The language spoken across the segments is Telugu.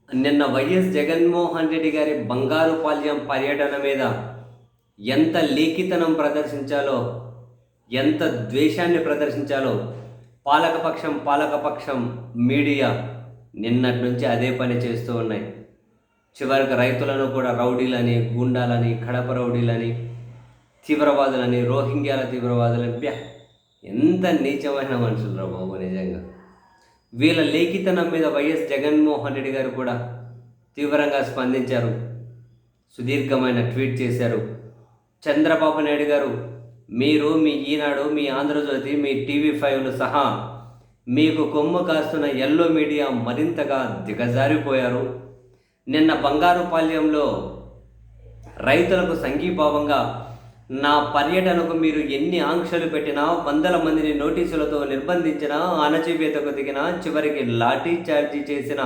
నిన్న వైఎస్ జగన్మోహన్ రెడ్డి గారి బంగారుపాళ్యం పర్యటన మీద ఎంత లీకితనం ప్రదర్శించాలో, ఎంత ద్వేషాన్ని ప్రదర్శించాలో పాలకపక్షం మీడియా నిన్నటి నుంచి అదే పని చేస్తూ ఉన్నాయి. చివరికి రైతులను కూడా రౌడీలని, గూండాలని, కడప రౌడీలని, తీవ్రవాదులని, రోహింగ్యాల తీవ్రవాదులని, ఎంత నీచమైన మనుషులు రా బాబు నిజంగా. వీళ్ళ లేఖితనం మీద వైఎస్ జగన్మోహన్ రెడ్డి గారు కూడా తీవ్రంగా స్పందించారు. సుదీర్ఘమైన ట్వీట్ చేశారు. చంద్రబాబు నాయుడు గారు, మీరు మీ ఈనాడు, మీ ఆంధ్రజ్యోతి, మీ టీవీ5లు సహా మీకు కొమ్ము కాస్తున్న ఎల్లో మీడియా మరింతగా దిగజారిపోయారు. నిన్న బంగారుపాళ్యంలో రైతులకు సంఘీభావంగా నా పర్యటనకు మీరు ఎన్ని ఆంక్షలు పెట్టినా, వందల మందిని నోటీసులతో నిర్బంధించినా, అణచివేతకు దిగినా, చివరికి లాఠీ చార్జీ చేసిన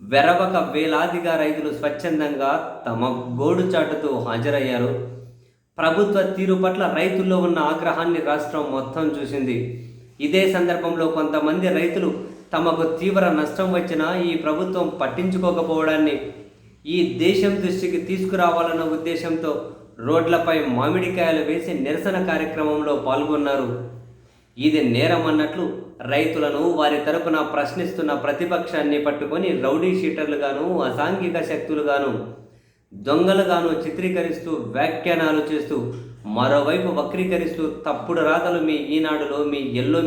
వెరవక వేలాదిగా రైతులు స్వచ్ఛందంగా తమ గోడు చాటుతూ హాజరయ్యారు. ప్రభుత్వ తీరు పట్ల రైతుల్లో ఉన్న ఆగ్రహాన్ని రాష్ట్రం మొత్తం చూసింది. ఇదే సందర్భంలో కొంతమంది రైతులు తమకు తీవ్ర నష్టం వచ్చినా ఈ ప్రభుత్వం పట్టించుకోకపోవడాన్ని ఈ దేశం దృష్టికి తీసుకురావాలన్న ఉద్దేశంతో రోడ్లపై మామిడికాయలు వేసి నిరసన కార్యక్రమంలో పాల్గొన్నారు. ఇది నేరం అన్నట్లు రైతులను వారి తరపున ప్రశ్నిస్తున్న ప్రతిపక్షాన్ని పట్టుకొని రౌడీ షీటర్లుగాను, అసాంఘిక శక్తులుగాను, దొంగలుగాను చిత్రీకరిస్తూ వ్యాఖ్యానాలు చేస్తూ, మరోవైపు వక్రీకరిస్తూ తప్పుడు రాతలు మీ ఈనాడులో, మీ ఎల్లో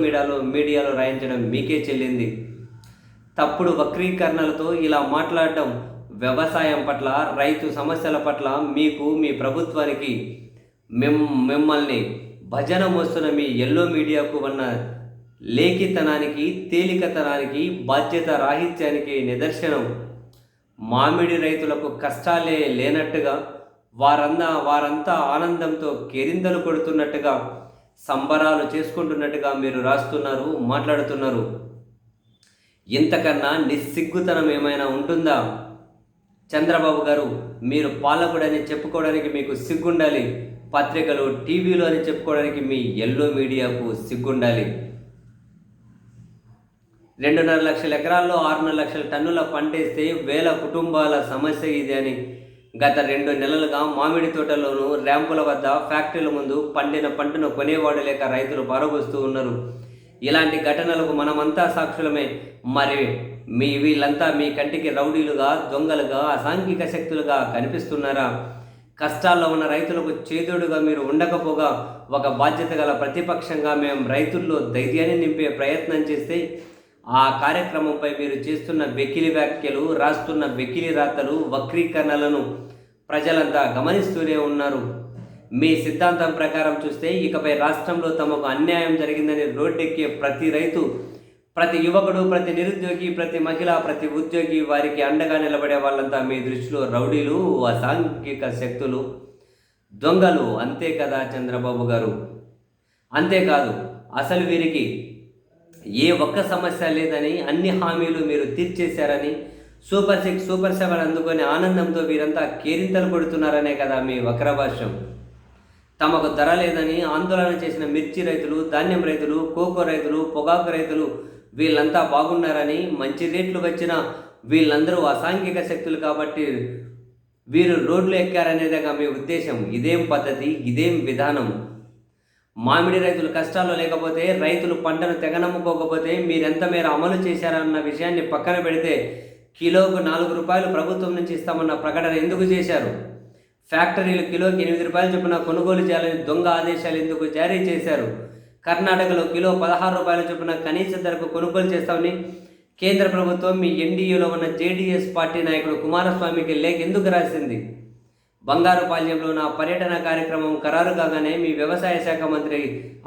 మీడియాలో రాయించడం మీకే చెల్లింది. తప్పుడు వక్రీకరణలతో ఇలా మాట్లాడటం వ్యవసాయం పట్ల, రైతు సమస్యల పట్ల మీకు, మీ ప్రభుత్వానికి, మిమ్మల్ని భజన మోస్తున్న మీ ఎల్లో మీడియాకు ఉన్న లేఖితనానికి, తేలికతనానికి, బాధ్యత రాహిత్యానికి నిదర్శనం. మామిడి రైతులకు కష్టాలే లేనట్టుగా, వారంతా ఆనందంతో కేరింతలు కొడుతున్నట్టుగా, సంబరాలు చేసుకుంటున్నట్టుగా మీరు రాస్తున్నారు, మాట్లాడుతున్నారు. ఇంతకన్నా నిస్సిగ్గుతనం ఏమైనా ఉంటుందా? చంద్రబాబు గారు, మీరు పాలకుడని చెప్పుకోవడానికి మీకు సిగ్గుండాలి. పత్రికలు, టీవీలు అని చెప్పుకోవడానికి మీ ఎల్లో మీడియాకు సిగ్గుండాలి. 2.5 లక్షల ఎకరాల్లో 6.5 లక్షల టన్నుల పంటేస్తే వేల కుటుంబాల సమస్య ఇది అని గత 2 నెలలుగా మామిడి తోటల్లోనూ, ర్యాంపుల వద్ద, ఫ్యాక్టరీల ముందు పండిన పంటను కొనేవాడు లేక రైతులు పారబోస్తూ ఉన్నారు. ఇలాంటి ఘటనలకు మనమంతా సాక్షులమే. మరి వీళ్ళంతా మీ కంటికి రౌడీలుగా, దొంగలుగా, అసాంఘిక శక్తులుగా కనిపిస్తున్నారా? కష్టాల్లో ఉన్న రైతులకు చేదోడుగా మీరు ఉండకపోగా, ఒక బాధ్యత గల ప్రతిపక్షంగా మేము రైతుల్లో ధైర్యాన్ని నింపే ప్రయత్నం చేస్తే ఆ కార్యక్రమంపై మీరు చేస్తున్న వెకిలి వ్యాఖ్యలు, రాస్తున్న వెకిలి రాతలు, వక్రీకరణలను ప్రజలంతా గమనిస్తూనే ఉన్నారు. మీ సిద్ధాంతం ప్రకారం చూస్తే ఇకపై రాష్ట్రంలో తమకు అన్యాయం జరిగిందని రోడ్డెక్కే ప్రతి రైతు, ప్రతి యువకుడు, ప్రతి నిరుద్యోగి, ప్రతి మహిళ, ప్రతి ఉద్యోగి, వారికి అండగా నిలబడే వాళ్ళంతా మీ దృష్టిలో రౌడీలు, అసాంఘిక శక్తులు, దొంగలు. అంతే కదా చంద్రబాబు గారు? అంతేకాదు, అసలు వీరికి ఏ ఒక్క సమస్య లేదని, అన్ని హామీలు మీరు తీర్చేశారని, సూపర్ 6, సూపర్ 7 అందుకొని ఆనందంతో వీరంతా కేరింతలు కొడుతున్నారనే కదా మీ వక్రభాష్యం. తమకు ధర లేదని ఆందోళన చేసిన మిర్చి రైతులు, ధాన్యం రైతులు, కోకో రైతులు, పొగాకు రైతులు వీళ్ళంతా బాగున్నారని, మంచి రేట్లు వచ్చినా వీళ్ళందరూ అసాంఘిక శక్తులు కాబట్టి వీరు రోడ్లు ఎక్కారనేదిగా మీ ఉద్దేశం. ఇదేం పద్ధతి? ఇదేం విధానం? మామిడి రైతులు కష్టాల్లో లేకపోతే, రైతులు పంటను తెగనమ్ముకోకపోతే మీరెంత మేర అమలు చేశారన్న విషయాన్ని పక్కన పెడితే, కిలోకు 4 రూపాయలు ప్రభుత్వం నుంచి ఇస్తామన్న ప్రకటన ఎందుకు చేశారు? ఫ్యాక్టరీలు కిలోకి 8 రూపాయలు చొప్పున కొనుగోలు చేయాలని దొంగ ఆదేశాలు ఎందుకు జారీ చేశారు? కర్ణాటకలో కిలో 16 రూపాయల చొప్పున కనీస ధరకు కొనుగోలు చేస్తామని కేంద్ర ప్రభుత్వం మీ ఎన్డీఏలో ఉన్న జేడీఎస్ పార్టీ నాయకుడు కుమారస్వామికి లేఖ ఎందుకు రాసింది? బంగారుపాళ్యంలో నా పర్యటన కార్యక్రమం ఖరారు కాగానే మీ వ్యవసాయ శాఖ మంత్రి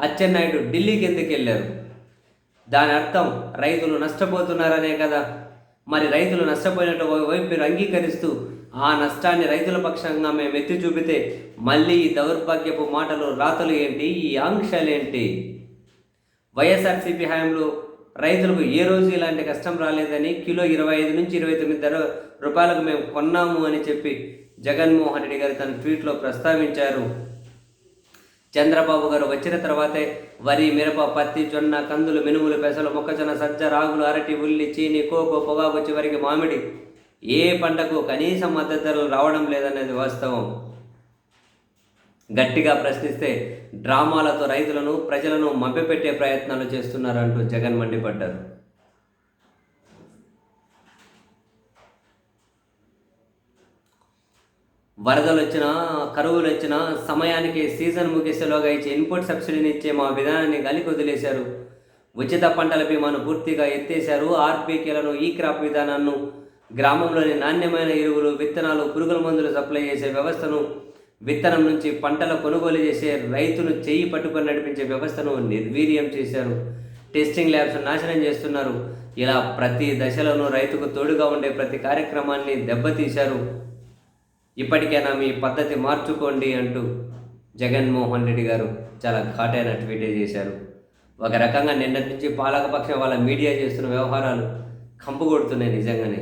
అచ్చెన్నాయుడు ఢిల్లీకి ఎందుకు వెళ్ళారు? దాని అర్థం రైతులు నష్టపోతున్నారనే కదా. మరి రైతులు నష్టపోయినట్టు వైపు మీరు అంగీకరిస్తూ ఆ నష్టాన్ని రైతుల పక్షంగా మేము ఎత్తి చూపితే మళ్ళీ ఈ దౌర్భాగ్యపు మాటలు, రాతలు ఏంటి? ఈ ఆంక్షలేంటి? వైఎస్ఆర్సీపీ హయాంలో రైతులకు ఏ రోజు ఇలాంటి కష్టం రాలేదని, కిలో 25 నుంచి 29 రూపాయలకు మేము కొన్నాము అని చెప్పి జగన్మోహన్ రెడ్డి గారు తన ట్వీట్లో ప్రస్తావించారు. చంద్రబాబు గారు వచ్చిన తర్వాతే వరి, మిరప, పత్తి, జొన్న, కందులు, మినుములు, పెసలు, మొక్కజొన్న, సజ్జ, రాగులు, అరటి, ఉల్లి, చీని, కోకో, పొగాకు, చివరికి మామిడి ఏ పంటకు కనీస మద్దతు ధరలు రావడం లేదనేది వాస్తవం. గట్టిగా ప్రశ్నిస్తే డ్రామాలతో రైతులను ప్రజలను మభ్యపెట్టే ప్రయత్నాలు చేస్తున్నారంటూ జగన్ మండిపడ్డారు. వరదలు వచ్చినా కరువులు వచ్చినా సమయానికి సీజన్ ముగిసేలోగా ఇచ్చే ఇన్పుట్ సబ్సిడీని ఇచ్చే మా విధానాన్ని గాలికి వదిలేశారు. ఉచిత పంటల బీమాను పూర్తిగా ఎత్తేశారు. ఆర్బీకేలను ఈ క్రాప్ విధానాన్ని గ్రామంలోని నాణ్యమైన ఎరువులు, విత్తనాలు, పురుగుల మందులు సప్లై చేసే వ్యవస్థను, విత్తనం నుంచి పంటల కొనుగోలు చేసే రైతును చేయి పట్టుకొని నడిపించే వ్యవస్థను నిర్వీర్యం చేశారు. టెస్టింగ్ ల్యాబ్స్ నాశనం చేస్తున్నారు. ఇలా ప్రతి దశలోనూ రైతుకు తోడుగా ఉండే ప్రతి కార్యక్రమాన్ని దెబ్బతీశారు. ఇప్పటికైనా మీ పద్ధతి మార్చుకోండి అంటూ జగన్మోహన్ రెడ్డి గారు చాలా ఘాటైన ట్వీట్ చేశారు. ఒక రకంగా నిన్నటి నుంచి పాలకపక్షం వాళ్ళ మీడియా చేస్తున్న వ్యవహారాలు కంపు కొడుతున్నాయి నిజంగానే.